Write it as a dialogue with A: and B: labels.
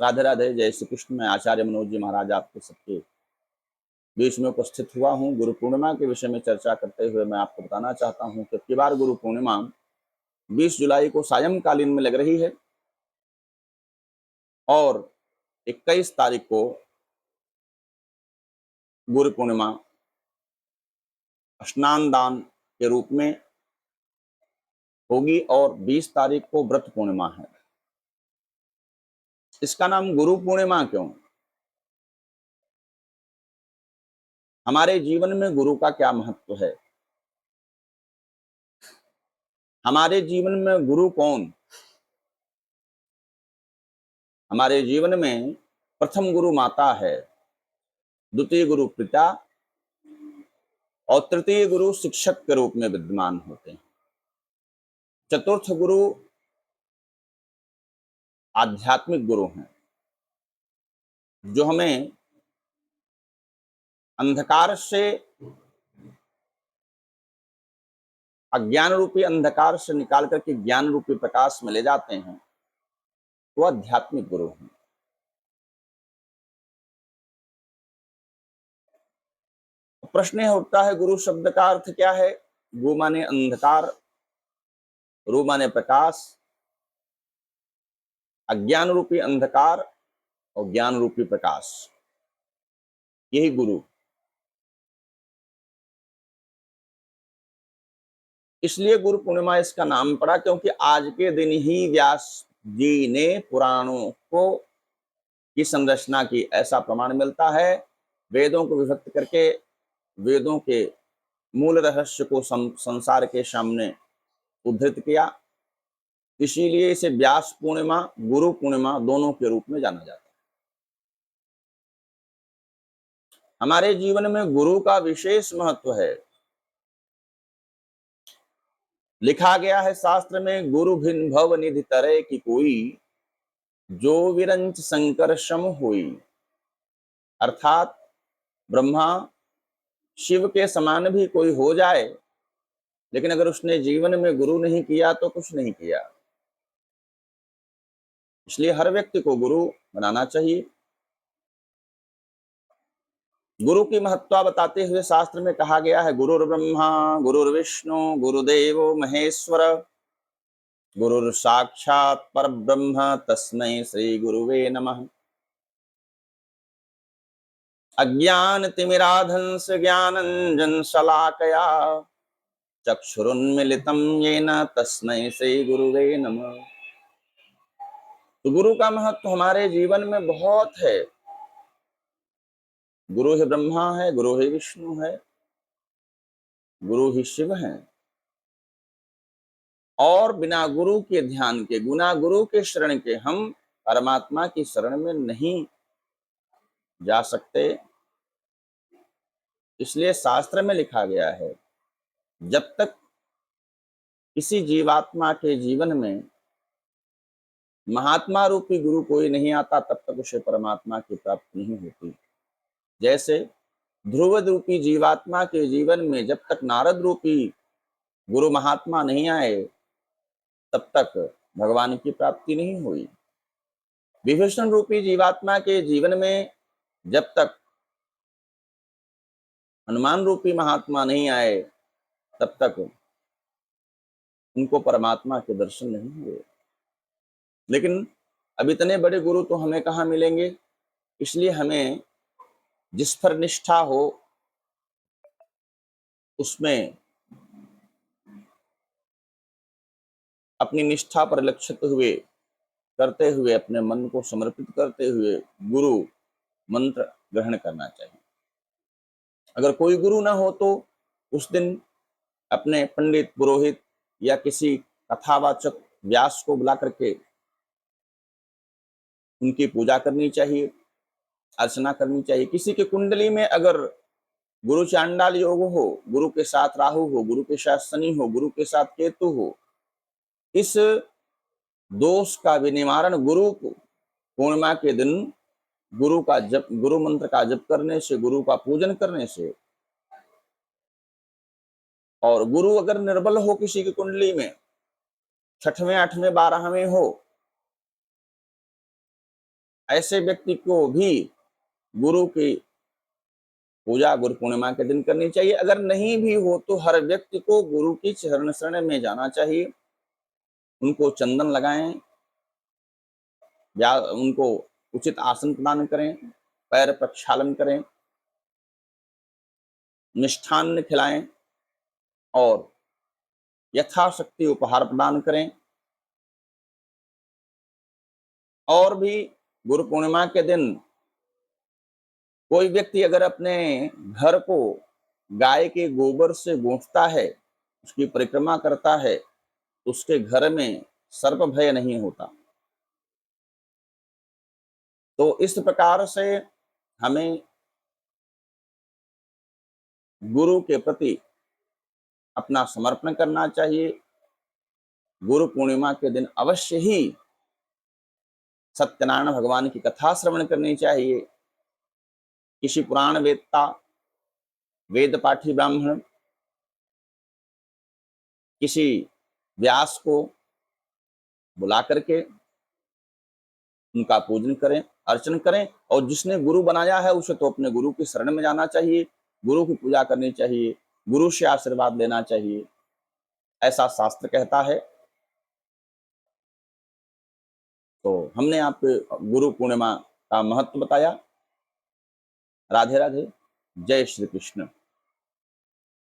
A: राधे राधे। जय श्री कृष्ण। मैं आचार्य मनोज जी महाराज आपके सबके बीच में उपस्थित हुआ हूँ। गुरु पूर्णिमा के विषय में चर्चा करते हुए मैं आपको बताना चाहता हूँ कि अब की बार गुरु पूर्णिमा 20 जुलाई को सायंकालीन में लग रही है और 21 तारीख को गुरु पूर्णिमा स्नान दान के रूप में होगी और 20 तारीख को व्रत पूर्णिमा है। इसका नाम गुरु पूर्णिमा क्यों? हमारे जीवन में गुरु का क्या महत्व है? हमारे जीवन में गुरु कौन? हमारे जीवन में प्रथम गुरु माता है, द्वितीय गुरु पिता और तृतीय गुरु शिक्षक के रूप में विद्यमान होते हैं। चतुर्थ गुरु आध्यात्मिक गुरु हैं, जो हमें अंधकार से, अज्ञान रूपी अंधकार से निकाल करके ज्ञान रूपी प्रकाश में ले जाते हैं। वो आध्यात्मिक गुरु हैं। प्रश्न यह उठता है, गुरु शब्द का अर्थ क्या है? गु माने अंधकार, रु माने प्रकाश, अज्ञान रूपी अंधकार और ज्ञान रूपी प्रकाश, यही गुरु। इसलिए गुरु पूर्णिमा इसका नाम पड़ा, क्योंकि आज के दिन ही व्यास जी ने पुराणों को की संरचना की, ऐसा प्रमाण मिलता है। वेदों को विभक्त करके वेदों के मूल रहस्य को संसार के सामने उद्धृत किया। इसीलिए इसे व्यास पूर्णिमा, गुरु पूर्णिमा दोनों के रूप में जाना जाता है। हमारे जीवन में गुरु का विशेष महत्व है। लिखा गया है शास्त्र में, गुरु भिन्न भव निधि तरह की कोई, जो विरंच शंकर सम हुई। अर्थात ब्रह्मा शिव के समान भी कोई हो जाए, लेकिन अगर उसने जीवन में गुरु नहीं किया तो कुछ नहीं किया। इसलिए हर व्यक्ति को गुरु बनाना चाहिए। गुरु की महत्ता बताते हुए शास्त्र में कहा गया है, गुरुर्ब्रह्मा गुरुर्विष्णु गुरुदेवो महेश्वर, गुरुर साक्षात परब्रह्म तस्मै श्री गुरुवे नमः। अज्ञान तिमिराधंस ज्ञानंजन शलाकया, चक्षुरुन्मिलितं येन तस्मै श्री गुरुवे नमः। तो गुरु का महत्व हमारे जीवन में बहुत है। गुरु ही ब्रह्मा है, गुरु ही विष्णु है, गुरु ही शिव है। और बिना गुरु के ध्यान के, बिना गुरु के शरण के हम परमात्मा की शरण में नहीं जा सकते। इसलिए शास्त्र में लिखा गया है, जब तक किसी जीवात्मा के जीवन में महात्मा रूपी गुरु कोई नहीं आता, तब तक उसे परमात्मा की प्राप्ति नहीं होती। जैसे ध्रुव रूपी जीवात्मा के जीवन में जब तक नारद रूपी गुरु महात्मा नहीं आए, तब तक भगवान की प्राप्ति नहीं हुई। विभीषण रूपी जीवात्मा के जीवन में जब तक हनुमान रूपी महात्मा नहीं आए, तब तक उनको परमात्मा के दर्शन नहीं हुए। लेकिन अब इतने बड़े गुरु तो हमें कहाँ मिलेंगे? इसलिए हमें जिस पर निष्ठा हो उसमें अपनी निष्ठा पर लक्षित हुए, करते हुए, अपने मन को समर्पित करते हुए गुरु मंत्र ग्रहण करना चाहिए। अगर कोई गुरु ना हो तो उस दिन अपने पंडित, पुरोहित या किसी कथावाचक व्यास को बुला करके उनकी पूजा करनी चाहिए, अर्चना करनी चाहिए। किसी की कुंडली में अगर गुरु चांडाल योग हो, गुरु के साथ राहु हो, गुरु के साथ शनि हो, गुरु के साथ केतु हो, इस दोष का भी निवारण गुरु पूर्णिमा के दिन गुरु का जप, गुरु मंत्र का जप करने से, गुरु का पूजन करने से। और गुरु अगर निर्बल हो किसी की कुंडली में, 6वें 8वें 12वें हो, ऐसे व्यक्ति को भी गुरु की पूजा गुरु पूर्णिमा के दिन करनी चाहिए। अगर नहीं भी हो तो हर व्यक्ति को गुरु की चरण शरण में जाना चाहिए, उनको चंदन लगाएं, या उनको उचित आसन प्रदान करें, पैर प्रक्षालन करें, मिष्ठान्न खिलाएं और यथाशक्ति उपहार प्रदान करें। और भी गुरु पूर्णिमा के दिन कोई व्यक्ति अगर अपने घर को गाय के गोबर से गूंथता है, उसकी परिक्रमा करता है, तो उसके घर में सर्प भय नहीं होता। तो इस प्रकार से हमें गुरु के प्रति अपना समर्पण करना चाहिए। गुरु पूर्णिमा के दिन अवश्य ही सत्यनारायण भगवान की कथा श्रवण करनी चाहिए। किसी पुराण वेदता, वेद पाठी ब्राह्मण, किसी व्यास को बुला करके उनका पूजन करें, अर्चन करें, और जिसने गुरु बनाया है उसे तो अपने गुरु की शरण में जाना चाहिए, गुरु की पूजा करनी चाहिए, गुरु से आशीर्वाद लेना चाहिए, ऐसा शास्त्र कहता है। तो हमने आपको गुरु पूर्णिमा का महत्व बताया। राधे राधे, जय श्री कृष्ण।